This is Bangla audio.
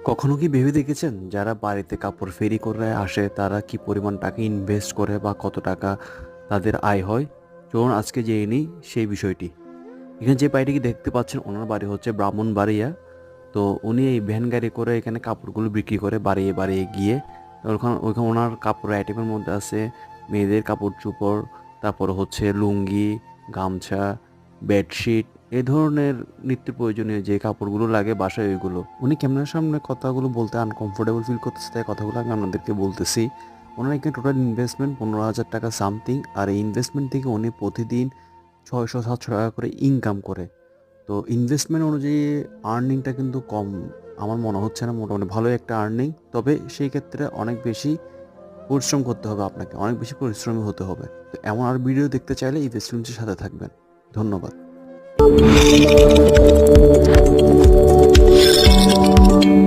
কখনো কি ভেবে দেখেছেন যারা বাড়িতে কাপড় ফেরি করে আসে তারা কি পরিমাণ টাকা ইনভেস্ট করে বা কত টাকা তাদের আয় হয়? চলুন আজকে জেনে নিই সেই বিষয়টি। এখানে যে বাড়িটিকে দেখতে পাচ্ছেন ওনার বাড়ি হচ্ছে ব্রাহ্মণবাড়িয়া। তো উনি এই ভ্যান গাড়ি করে এখানে কাপড়গুলো বিক্রি করে বাড়িয়ে বাড়িয়ে গিয়ে। তো ওখানে ওইখানে ওনার কাপড় আইটেমের মধ্যে আছে মেয়েদের কাপড় চোপড়, তারপর হচ্ছে লুঙ্গি, গামছা, বেডশিট, এ ধরনের নিত্য প্রয়োজনীয় যে কাপড়গুলো লাগে বাসায় ওইগুলো। উনি ক্যামেরার সামনে কথাগুলো বলতে আনকমফোর্টেবল ফিল করতেছে, তাই কথাগুলো আমি আপনাদেরকে বলতেছি। ওনার এখানে টোটাল ইনভেস্টমেন্ট 15,000 টাকা সামথিং, আর এই ইনভেস্টমেন্ট থেকে উনি প্রতিদিন 600-700 টাকা করে ইনকাম করে। তো ইনভেস্টমেন্ট অনুযায়ী আর্নিংটা কিন্তু কম আমার মনে হচ্ছে না, মোটামুটি ভালোই একটা আর্নিং। তবে সেই ক্ষেত্রে অনেক বেশি পরিশ্রম করতে হবে, আপনাকে অনেক বেশি পরিশ্রমী হতে হবে। তো এমন আর ভিডিও দেখতে চাইলে এই ইনভেস্টমেন্টের সাথে থাকবেন। ধন্যবাদ।